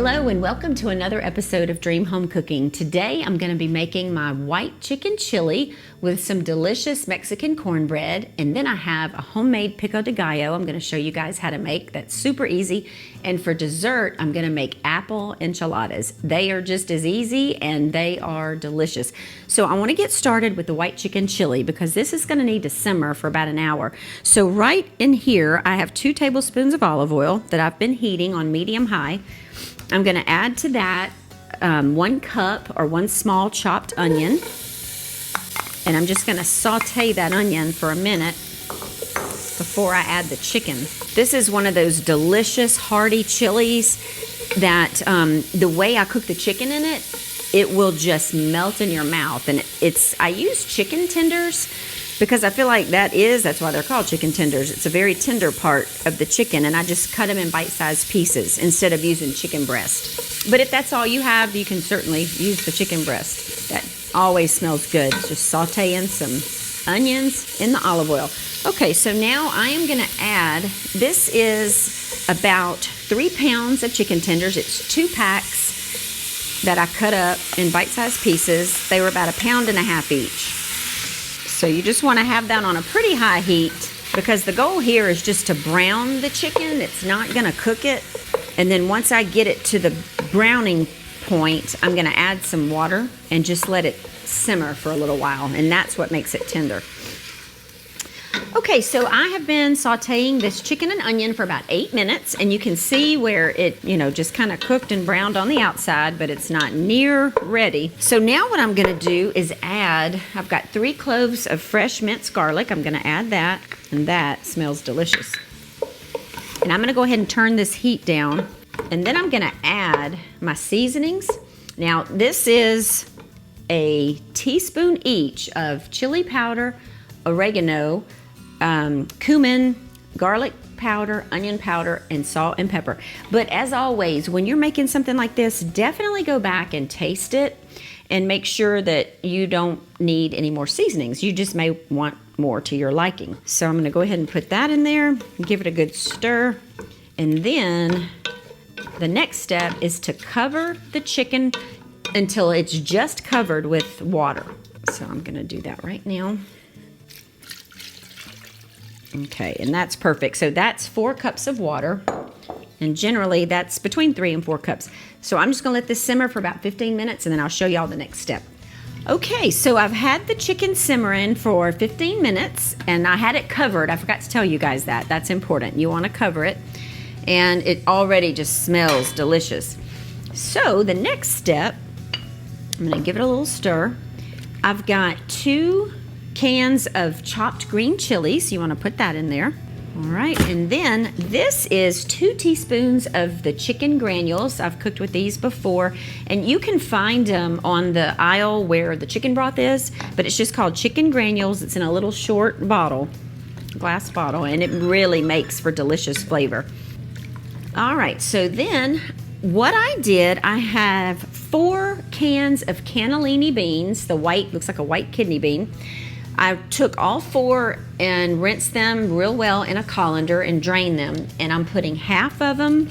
Hello and welcome to another episode of Dream Home Cooking. Today I'm going to be making my white chicken chili with some delicious Mexican cornbread, and then I have a homemade pico de gallo I'm going to show you guys how to make. That's super easy. And for dessert I'm going to make apple enchiladas. They are just as easy and they are delicious. So I want to get started with the white chicken chili because this is going to need to simmer for about an hour. So right in here I have 2 tablespoons of olive oil that I've been heating on medium high. I'm going to add to that 1 cup or 1 small chopped onion, and I'm just going to saute that onion for a minute before I add the chicken. This is one of those delicious hearty chilies that the way I cook the chicken in it, it will just melt in your mouth. And I use chicken tenders because I feel like that's why they're called chicken tenders. It's a very tender part of the chicken, and I just cut them in bite-sized pieces instead of using chicken breast. But if that's all you have, you can certainly use the chicken breast. That always smells good. Just saute in some onions in the olive oil. Okay, so now I am gonna add, this is about 3 pounds of chicken tenders. It's 2 packs that I cut up in bite-sized pieces. They were about 1.5 pounds each. So you just want to have that on a pretty high heat because the goal here is just to brown the chicken. It's not going to cook it. And then once I get it to the browning point, I'm going to add some water and just let it simmer for a little while. And that's what makes it tender. Okay, so I have been sauteing this chicken and onion for about 8 minutes, and you can see where it, just kind of cooked and browned on the outside, but it's not near ready. So now what I'm gonna do is I've got 3 cloves of fresh minced garlic. I'm gonna add that, and that smells delicious. And I'm gonna go ahead and turn this heat down, and then I'm gonna add my seasonings. Now, this is a teaspoon each of chili powder, oregano, cumin, garlic powder, onion powder, and salt and pepper. But as always, when you're making something like this, definitely go back and taste it and make sure that you don't need any more seasonings. You just may want more to your liking. So I'm gonna go ahead and put that in there, give it a good stir, and then the next step is to cover the chicken until it's just covered with water. So I'm gonna do that right now. Okay, and that's perfect. So that's 4 cups of water, and generally that's between 3 and 4 cups. So I'm just gonna let this simmer for about 15 minutes and then I'll show y'all the next step. Okay, so I've had the chicken simmering for 15 minutes and I had it covered. I forgot to tell you guys that. That's important. You wanna cover it, and it already just smells delicious. So the next step, I'm gonna give it a little stir. I've got 2 cans of chopped green chilies. You want to put that in there. All right, and then this is 2 teaspoons of the chicken granules. I've cooked with these before, and you can find them on the aisle where the chicken broth is, but it's just called chicken granules. It's in a little short bottle, glass bottle, and it really makes for delicious flavor. All right, so then what I did, I have 4 cans of cannellini beans. The white looks like a white kidney bean. I took all 4 and rinsed them real well in a colander and drained them. And I'm putting half of them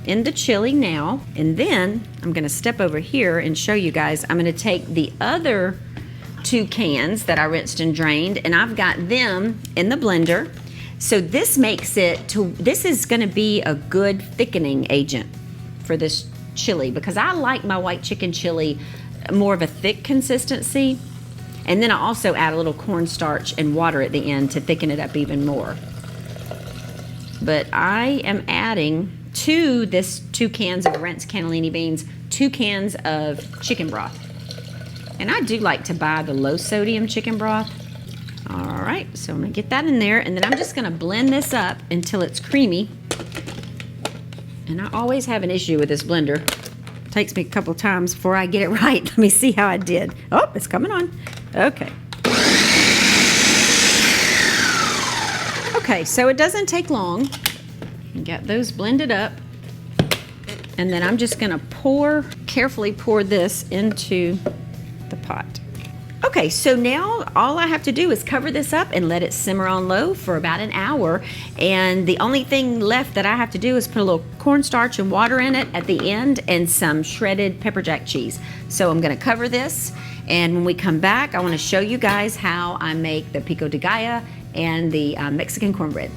in the chili now. And then I'm gonna step over here and show you guys. I'm gonna take the other 2 cans that I rinsed and drained, and I've got them in the blender. So this this is gonna be a good thickening agent for this chili because I like my white chicken chili more of a thick consistency. And then I also add a little cornstarch and water at the end to thicken it up even more. But I am adding to this 2 cans of rinsed cannellini beans, 2 cans of chicken broth. And I do like to buy the low sodium chicken broth. All right, so I'm gonna get that in there, and then I'm just gonna blend this up until it's creamy. And I always have an issue with this blender. It takes me a couple times before I get it right. Let me see how I did. Oh, it's coming on. Okay. Okay, so it doesn't take long. Get those blended up. And then I'm just gonna carefully pour this into the pot. Okay, so now all I have to do is cover this up and let it simmer on low for about an hour. And the only thing left that I have to do is put a little cornstarch and water in it at the end and some shredded pepper jack cheese. So I'm gonna cover this, and when we come back, I wanna show you guys how I make the pico de gallo and the Mexican cornbread.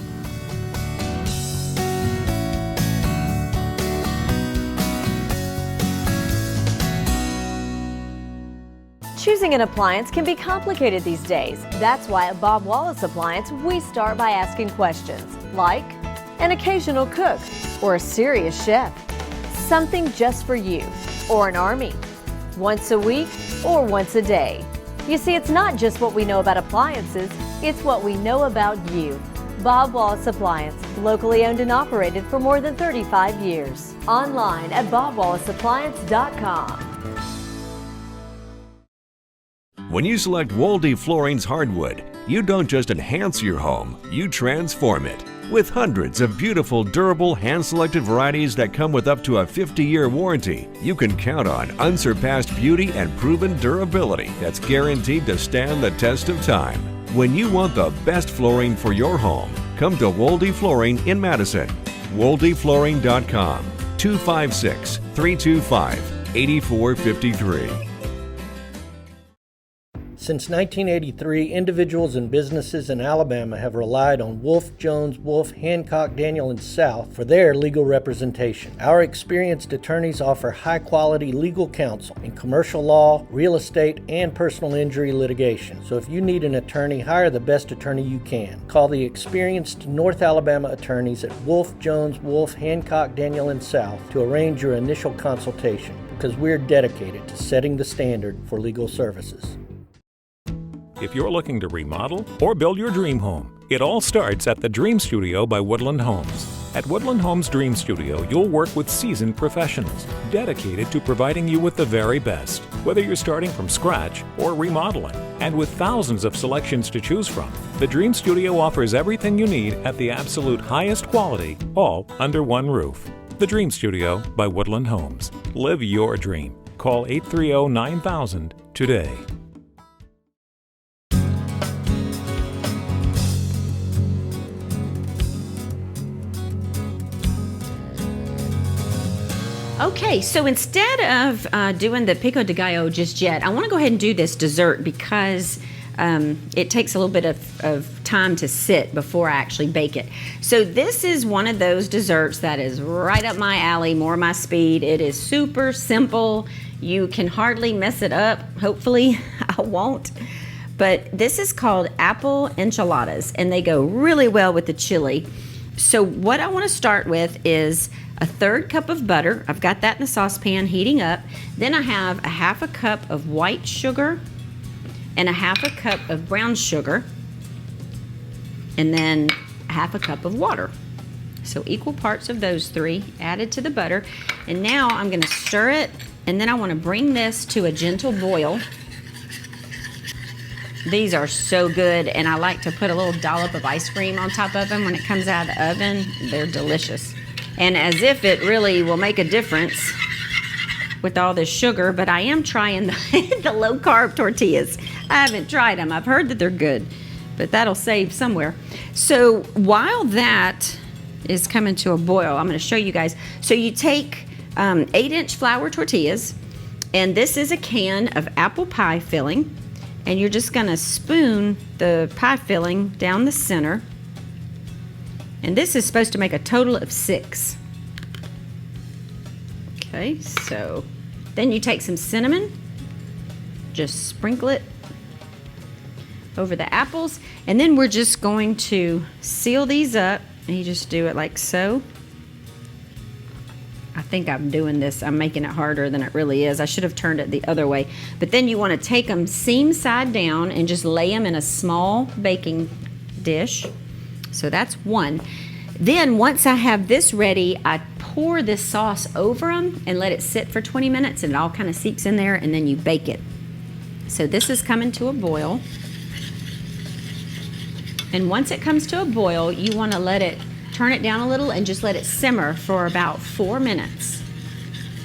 Choosing an appliance can be complicated these days. That's why at Bob Wallace Appliance, we start by asking questions like an occasional cook or a serious chef, something just for you or an army, once a week or once a day. You see, it's not just what we know about appliances, it's what we know about you. Bob Wallace Appliance, locally owned and operated for more than 35 years. Online at bobwallaceappliance.com. When you select Wolde Flooring's hardwood, you don't just enhance your home, you transform it. With hundreds of beautiful, durable, hand-selected varieties that come with up to a 50-year warranty, you can count on unsurpassed beauty and proven durability that's guaranteed to stand the test of time. When you want the best flooring for your home, come to Wolde Flooring in Madison. WoldeFlooring.com, 256-325-8453. Since 1983, individuals and businesses in Alabama have relied on Wolf, Jones, Wolf, Hancock, Daniel, and South for their legal representation. Our experienced attorneys offer high-quality legal counsel in commercial law, real estate, and personal injury litigation. So if you need an attorney, hire the best attorney you can. Call the experienced North Alabama attorneys at Wolf, Jones, Wolf, Hancock, Daniel, and South to arrange your initial consultation, because we're dedicated to setting the standard for legal services. If you're looking to remodel or build your dream home, it all starts at the Dream Studio by Woodland Homes. At Woodland Homes Dream Studio, you'll work with seasoned professionals dedicated to providing you with the very best, whether you're starting from scratch or remodeling. And with thousands of selections to choose from, the Dream Studio offers everything you need at the absolute highest quality, all under one roof. The Dream Studio by Woodland Homes. Live your dream. Call 830-9000 today. Okay, so instead of doing the pico de gallo just yet, I want to go ahead and do this dessert because it takes a little bit of time to sit before I actually bake it. So this is one of those desserts that is right up my alley, more my speed. It is super simple. You can hardly mess it up. Hopefully I won't. But this is called apple enchiladas, and they go really well with the chili. So what I want to start with is a 1/3 cup of butter. I've got that in the saucepan heating up. Then I have a 1/2 cup of white sugar and a 1/2 cup of brown sugar, and then 1/2 cup of water. So equal parts of those three added to the butter. And now I'm going to stir it, and then I want to bring this to a gentle boil. These are so good, and I like to put a little dollop of ice cream on top of them when it comes out of the oven. They're delicious. And as if it really will make a difference with all this sugar, but I am trying the low-carb tortillas. I haven't tried them. I've heard that they're good, but that'll save somewhere. So while that is coming to a boil, I'm going to show you guys. So you take 8-inch flour tortillas, and this is a can of apple pie filling, and you're just going to spoon the pie filling down the center. And this is supposed to make a total of 6. Okay, so then you take some cinnamon, just sprinkle it over the apples, and then we're just going to seal these up, and you just do it like so. I think I'm doing this, I'm making it harder than it really is. I should have turned it the other way. But then you want to take them seam side down and just lay them in a small baking dish. So that's one. Then once I have this ready, I pour this sauce over them and let it sit for 20 minutes, and it all kind of seeps in there, and then you bake it. So this is coming to a boil. And once it comes to a boil, you want to turn it down a little and just let it simmer for about 4 minutes.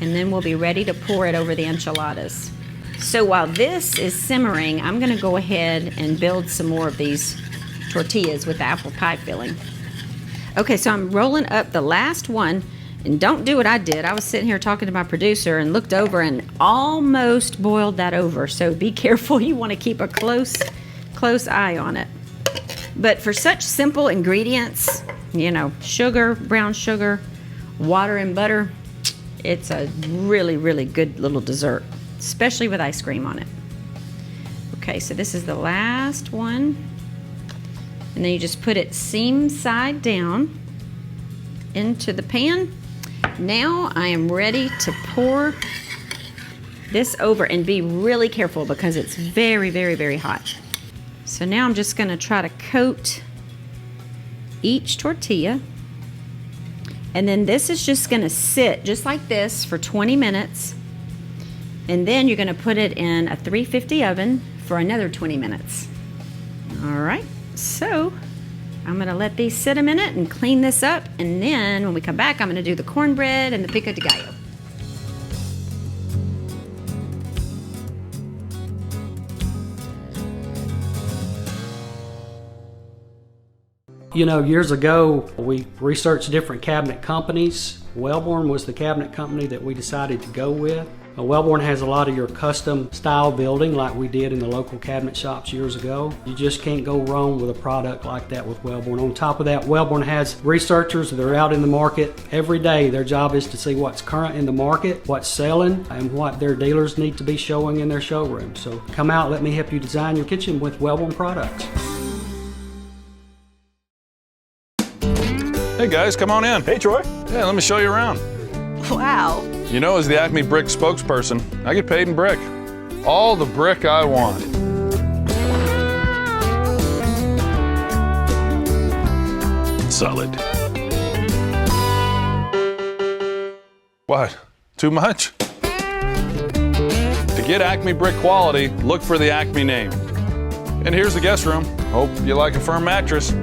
And then we'll be ready to pour it over the enchiladas. So while this is simmering, I'm gonna go ahead and build some more of these tortillas with the apple pie filling. Okay, so I'm rolling up the last one, and don't do what I did. I was sitting here talking to my producer and looked over and almost boiled that over. So be careful, you wanna keep a close eye on it. But for such simple ingredients, you know, sugar, brown sugar, water and butter, it's a really, really good little dessert, especially with ice cream on it. Okay, so this is the last one. And then you just put it seam side down into the pan. Now I am ready to pour this over, and be really careful because it's very, very, very hot. So now I'm just gonna try to coat each tortilla. And then this is just gonna sit just like this for 20 minutes. And then you're gonna put it in a 350 oven for another 20 minutes. All right, so I'm gonna let these sit a minute and clean this up. And then when we come back, I'm gonna do the cornbread and the pico de gallo. You know, years ago, we researched different cabinet companies. Wellborn was the cabinet company that we decided to go with. Wellborn has a lot of your custom style building like we did in the local cabinet shops years ago. You just can't go wrong with a product like that with Wellborn. On top of that, Wellborn has researchers that are out in the market every day. Their job is to see what's current in the market, what's selling, and what their dealers need to be showing in their showroom. So come out, let me help you design your kitchen with Wellborn products. Hey guys, come on in. Hey Troy. Yeah, let me show you around. Wow. You know, as the Acme Brick spokesperson, I get paid in brick. All the brick I want. Solid. What? Too much? To get Acme Brick quality, look for the Acme name. And here's the guest room. Hope you like a firm mattress.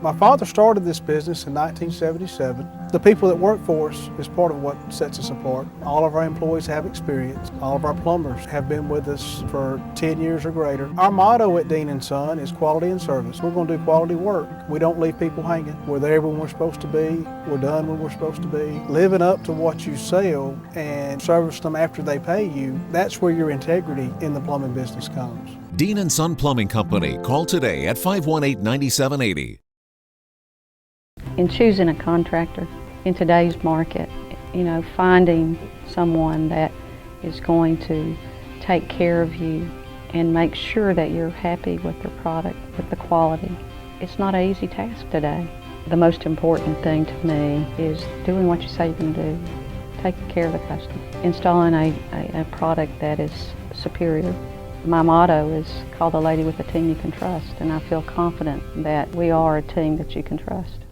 My father started this business in 1977. The people that work for us is part of what sets us apart. All of our employees have experience. All of our plumbers have been with us for 10 years or greater. Our motto at Dean & Son is quality and service. We're going to do quality work. We don't leave people hanging. We're there when we're supposed to be. We're done when we're supposed to be. Living up to what you sell and service them after they pay you, that's where your integrity in the plumbing business comes. Dean & Son Plumbing Company. Call today at 518-9780. In choosing a contractor in today's market, you know, finding someone that is going to take care of you and make sure that you're happy with their product, with the quality, it's not an easy task today. The most important thing to me is doing what you say you're going to do, taking care of the customer, installing a product that is superior. My motto is call the lady with a team you can trust, and I feel confident that we are a team that you can trust.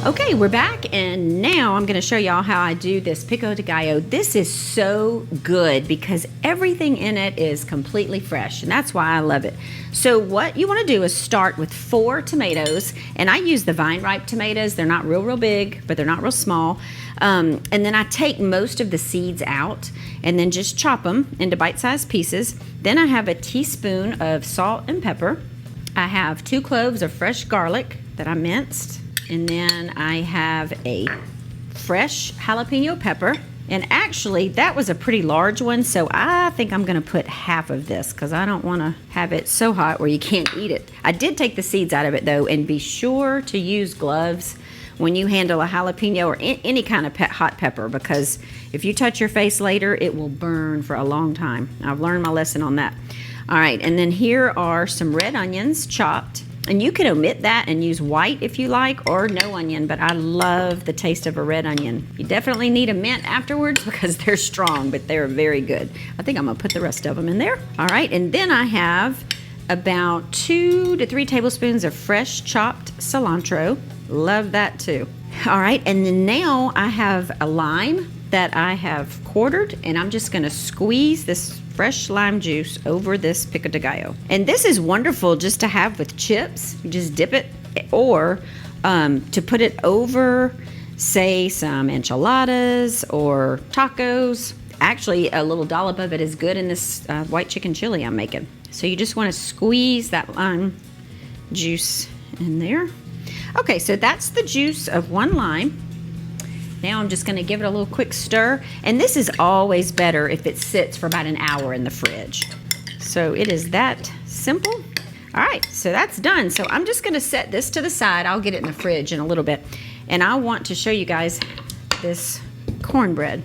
Okay, we're back, and now I'm gonna show y'all how I do this pico de gallo. This is so good because everything in it is completely fresh, and that's why I love it. So what you wanna do is start with 4 tomatoes, and I use the vine ripe tomatoes. They're not real big, but they're not real small. And then I take most of the seeds out and then just chop them into bite-sized pieces. Then I have a teaspoon of salt and pepper. I have 2 cloves of fresh garlic that I minced. And then I have a fresh jalapeno pepper. And actually, that was a pretty large one, so I think I'm gonna put half of this because I don't wanna have it so hot where you can't eat it. I did take the seeds out of it though, and be sure to use gloves when you handle a jalapeno or any kind of hot pepper, because if you touch your face later, it will burn for a long time. I've learned my lesson on that. All right, and then here are some red onions chopped. And you can omit that and use white if you like, or no onion, but I love the taste of a red onion. You definitely need a mint afterwards because they're strong, but they're very good. I think I'm gonna put the rest of them in there. All right, and then I have about 2 to 3 tablespoons of fresh chopped cilantro. Love that too. All right, and then now I have a lime that I have quartered, and I'm just gonna squeeze this fresh lime juice over this pico de gallo. And this is wonderful just to have with chips. You just dip it, or to put it over, say, some enchiladas or tacos. Actually, a little dollop of it is good in this white chicken chili I'm making. So you just want to squeeze that lime juice in there. Okay, so that's the juice of 1 lime. Now I'm just going to give it a little quick stir. And this is always better if it sits for about an hour in the fridge. So it is that simple. All right, so that's done. So I'm just going to set this to the side. I'll get it in the fridge in a little bit. And I want to show you guys this cornbread.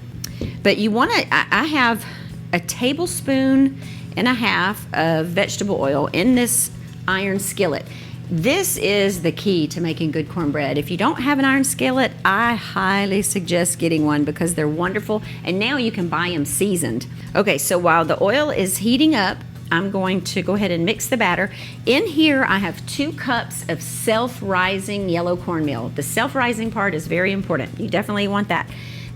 But you want to, I have a tablespoon and a half of vegetable oil in this iron skillet. This is the key to making good cornbread. If you don't have an iron skillet, I highly suggest getting one because they're wonderful. And now you can buy them seasoned. Okay, so while the oil is heating up, I'm going to go ahead and mix the batter. In here, I have 2 cups of self-rising yellow cornmeal. The self-rising part is very important. You definitely want that.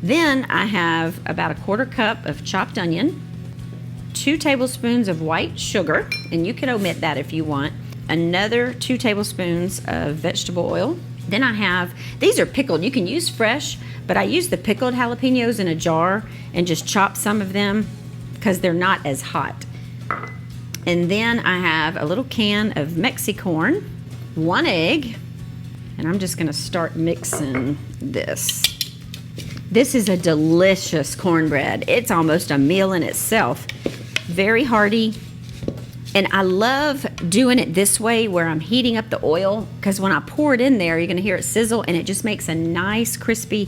Then I have about 1/4 cup of chopped onion, 2 tablespoons of white sugar, and you can omit that if you want. Another 2 tablespoons of vegetable oil. Then I have, these are pickled. You can use fresh, but I use the pickled jalapenos in a jar and just chop some of them because they're not as hot. And then I have a little can of Mexicorn, 1 egg, and I'm just going to start mixing this. This is a delicious cornbread. It's almost a meal in itself. Very hearty. And I love doing it this way where I'm heating up the oil, because when I pour it in there, you're going to hear it sizzle, and it just makes a nice crispy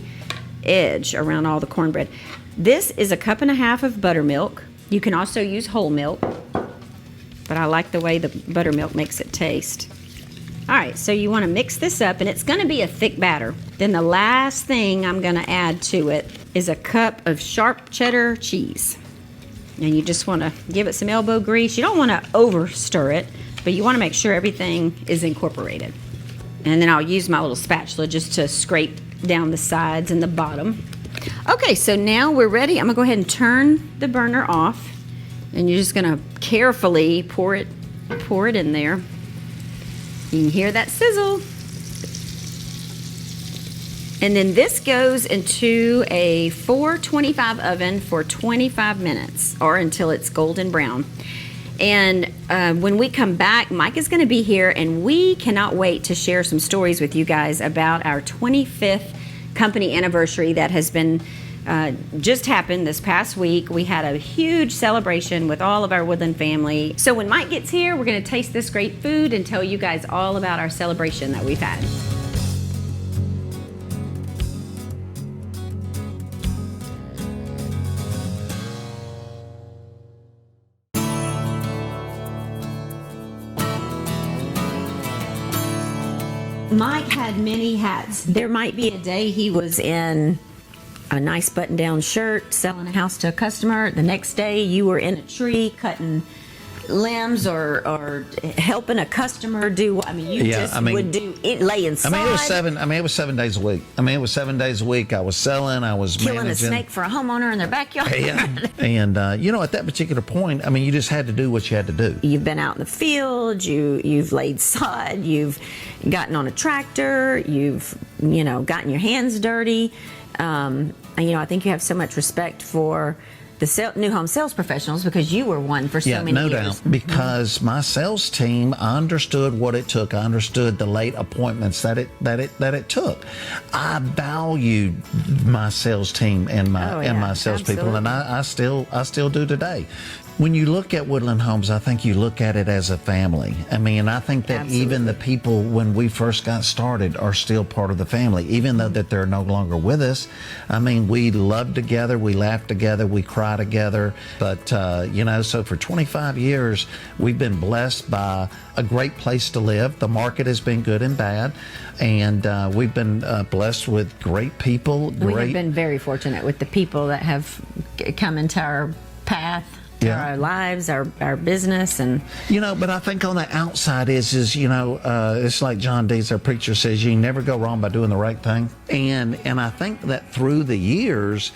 edge around all the cornbread. This is 1.5 cups of buttermilk. You can also use whole milk, but I like the way the buttermilk makes it taste. All right, so you want to mix this up, and it's going to be a thick batter. Then the last thing I'm going to add to it is 1 cup of sharp cheddar cheese. And you just want to give it some elbow grease. You don't want to over stir it, but you want to make sure everything is incorporated. And then I'll use my little spatula just to scrape down the sides and the bottom. Okay, so now we're ready. I'm going to go ahead and turn the burner off. And you're just going to carefully pour it in there. You can hear that sizzle. And then this goes into a 425 oven for 25 minutes or until it's golden brown. And when we come back, Mike is going to be here, and we cannot wait to share some stories with you guys about our 25th company anniversary that has been just happened this past week. We had a huge celebration with all of our Woodland family. So when Mike gets here, we're going to taste this great food and tell you guys all about our celebration that we've had. Mike had many hats. There might be a day he was in a nice button-down shirt selling a house to a customer. The next day you were in a tree cutting limbs or helping a customer do. I mean, would do it, lay inside. It was 7 days a week. It was 7 days a week. I was selling. I was killing managing. a snake for a homeowner in their backyard. Yeah. And at that particular point, you just had to do what you had to do. You've been out in the field. You've laid sod. You've gotten on a tractor. You've gotten your hands dirty. I think you have so much respect for the new home sales professionals because you were one for so many years. Yeah, no doubt. Because my sales team, I understood what it took. I understood the late appointments that it took. I valued my sales team and my salespeople, and I still do today. When you look at Woodland Homes, I think you look at it as a family. I think that even the people when we first got started are still part of the family, even though that they're no longer with us. We love together, we laugh together, we cry together. But, so for 25 years, we've been blessed by a great place to live. The market has been good and bad. And we've been blessed with great people. We have been very fortunate with the people that have come into our path. Our lives, our business, and but I think on the outside is it's like John Dees, our preacher, says you never go wrong by doing the right thing, and I think that through the years,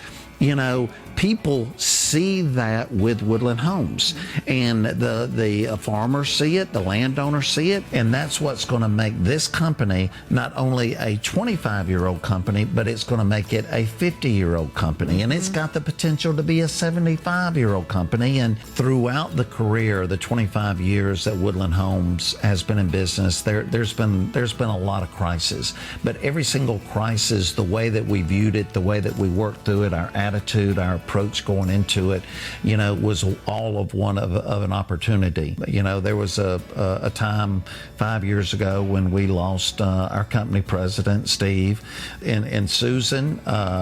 people see that with Woodland Homes, and the farmers see it, the landowners see it, and that's what's going to make this company not only a 25-year-old company, but it's going to make it a 50-year-old company, and it's got the potential to be a 75-year-old company. And throughout the career, the 25 years that Woodland Homes has been in business, there's been a lot of crises, but every single crisis, the way that we viewed it, the way that we worked through it, our attitude, our approach going into it, was all of one of an opportunity. There was a time 5 years ago when we lost our company president, Steve, and Susan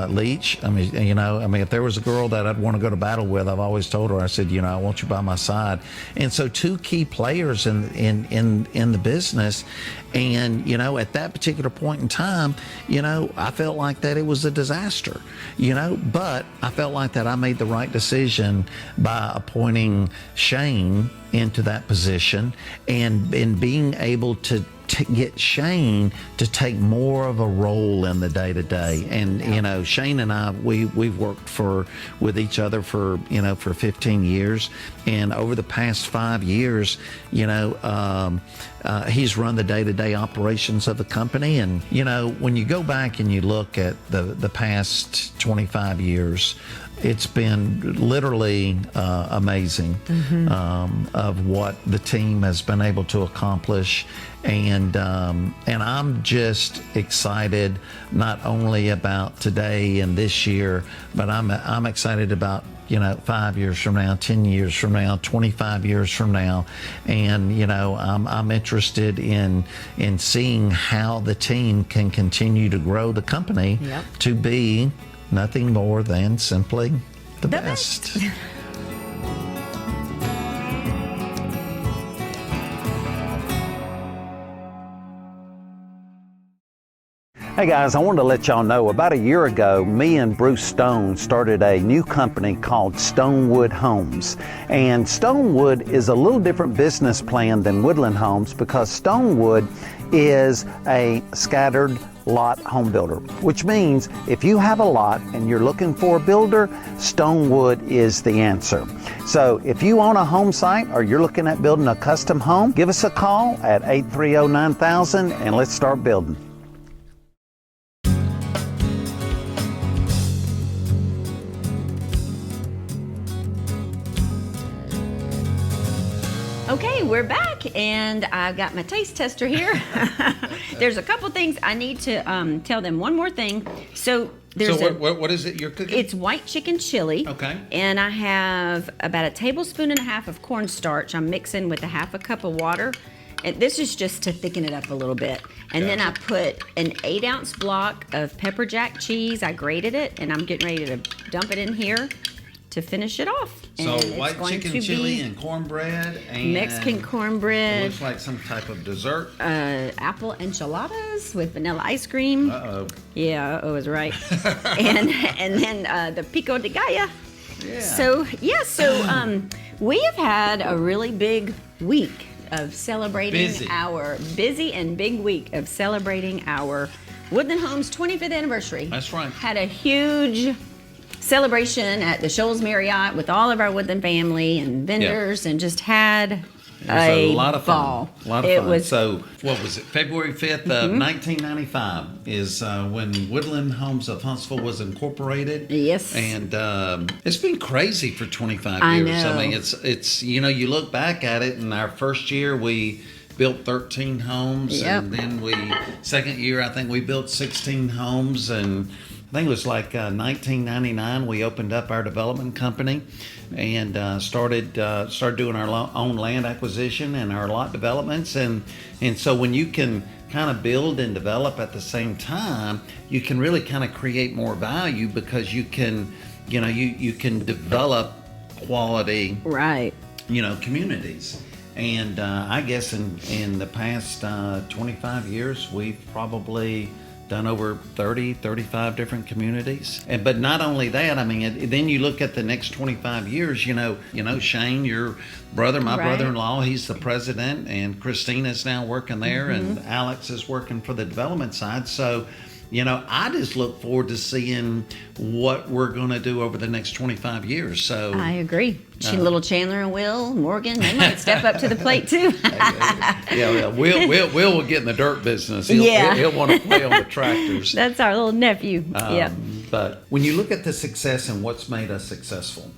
Leach. If there was a girl that I'd want to go to battle with, I've always told her, I said, I want you by my side. And so two key players in the business. And, at that particular point in time, I felt like that it was a disaster, but I felt like that I made the right decision by appointing Shane into that position and being able to get Shane to take more of a role in the day-to-day. And Shane and I, we've worked with each other for 15 years, and over the past 5 years, he's run the day-to-day operations of the company. And when you go back and you look at the past 25 years, it's been literally amazing of what the team has been able to accomplish, and I'm just excited not only about today and this year, but I'm excited about 5 years from now, 10 years from now, 25 years from now, and I'm interested in seeing how the team can continue to grow the company to be nothing more than simply the best. Hey guys, I wanted to let y'all know about a year ago, me and Bruce Stone started a new company called Stonewood Homes. And Stonewood is a little different business plan than Woodland Homes because Stonewood is a scattered lot home builder, which means if you have a lot and you're looking for a builder, Stonewood is the answer. So if you own a home site or you're looking at building a custom home, give us a call at 830-9000 and let's start building. Okay, we're back, and I've got my taste tester here. There's a couple things I need to tell them. One more thing. So what is it you're cooking? It's white chicken chili. Okay. And I have about a tablespoon and a half of cornstarch. I'm mixing with a half a cup of water. And this is just to thicken it up a little bit. And then I put an 8-ounce block of pepper jack cheese. I grated it, and I'm getting ready to dump it in here to finish it off. So and white chicken chili and cornbread and Mexican cornbred. It looks like some type of dessert. Apple enchiladas with vanilla ice cream. Uh-oh. Yeah, uh-oh is right. and then the pico de gallo. Yeah. So we have had a really big week of celebrating our busy and big week of celebrating our Woodland Homes 25th anniversary. That's right. Had a huge celebration at the Shoals Marriott with all of our Woodland family and vendors, and just had a lot of ball. fun. A lot of fun. So, what was it? February 5th of 1995 is when Woodland Homes of Huntsville was incorporated. Yes. And it's been crazy for 25 I years. know. I mean, it's you look back at it, and our first year we built 13 homes, and then second year I think we built 16 homes, and I think it was like 1999 we opened up our development company and started doing our own land acquisition and our lot developments, and so when you can kind of build and develop at the same time, you can really kind of create more value because you can you can develop quality communities. And I guess in the past 25 years we've probably done over 35 different communities. But not only that, I mean, then you look at the next 25 years, Shane, your brother, my brother-in-law, he's the president, and Christina's now working there, and Alex is working for the development side. So, I just look forward to seeing what we're going to do over the next 25 years. So I agree. Little Chandler and Will Morgan, they might step up to the plate too. Will will get in the dirt business. He'll want to play on the tractors. That's our little nephew. But when you look at the success and what's made us successful,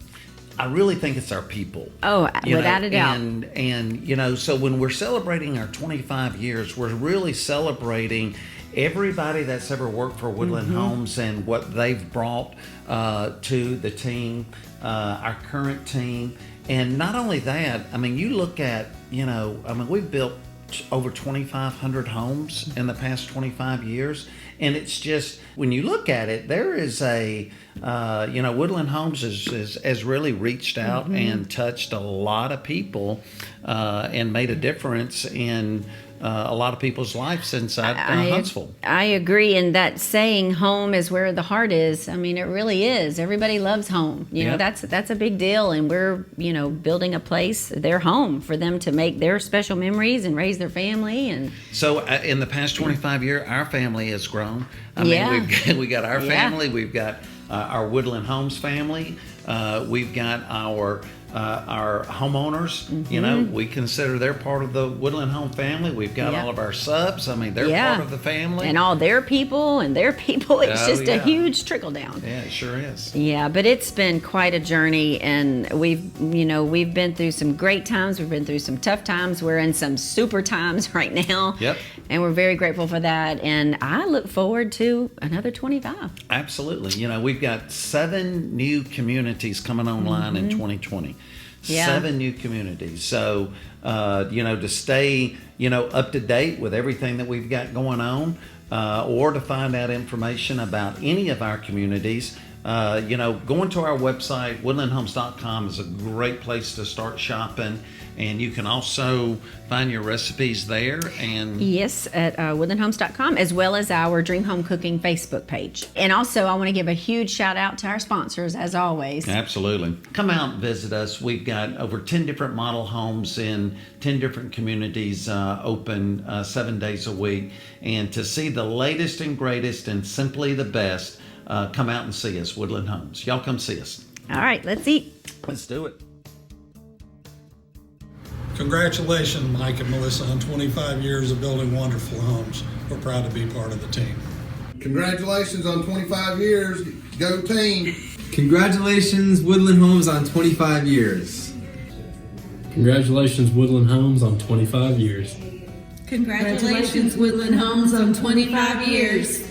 I really think it's our people. Oh, without a doubt. And so when we're celebrating our 25 years, we're really celebrating everybody that's ever worked for Woodland Homes and what they've brought to the team, our current team. And not only that, you look at, we've built over 2,500 homes in the past 25 years. And it's just, when you look at it, there is Woodland Homes has really reached out and touched a lot of people and made a difference in a lot of people's lives inside Huntsville. I agree. And that saying, home is where the heart is. It really is. Everybody loves home. That's a big deal. And we're, building a place, their home, for them to make their special memories and raise their family. And so in the past 25 years, our family has grown. We got our family. We've got our Woodland Homes family. We've got our homeowners. We consider they're part of the Woodland Home family. We've got all of our subs. They're part of the family. And all their people and their people. It's just a huge trickle down. Yeah, it sure is. Yeah, but it's been quite a journey, and we've been through some great times. We've been through some tough times. We're in some super times right now. Yep. And we're very grateful for that. And I look forward to another 25. Absolutely. We've got 7 new communities coming online in 2020. 7 new communities. So, to stay, up to date with everything that we've got going on, or to find out information about any of our communities, going to our website, woodlandhomes.com, is a great place to start shopping. And you can also find your recipes there. And yes, at woodlandhomes.com, as well as our Dream Home Cooking Facebook page. And also, I want to give a huge shout out to our sponsors, as always. Absolutely. Come out and visit us. We've got over 10 different model homes in 10 different communities open 7 days a week. And to see the latest and greatest and simply the best, come out and see us, Woodland Homes. Y'all come see us. All right, let's eat. Let's do it. Congratulations, Mike and Melissa, on 25 years of building wonderful homes. We're proud to be part of the team. Congratulations on 25 years. Go team. Congratulations, Woodland Homes, on 25 years. Congratulations, Woodland Homes, on 25 years. Congratulations, Woodland Homes, on 25 years.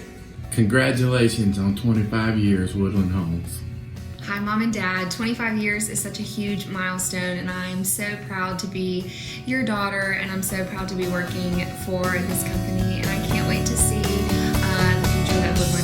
Congratulations on 25 years, Woodland Homes. Hi, Mom and Dad. 25 years is such a huge milestone, and I'm so proud to be your daughter, and I'm so proud to be working for this company, and I can't wait to see the future that Woodland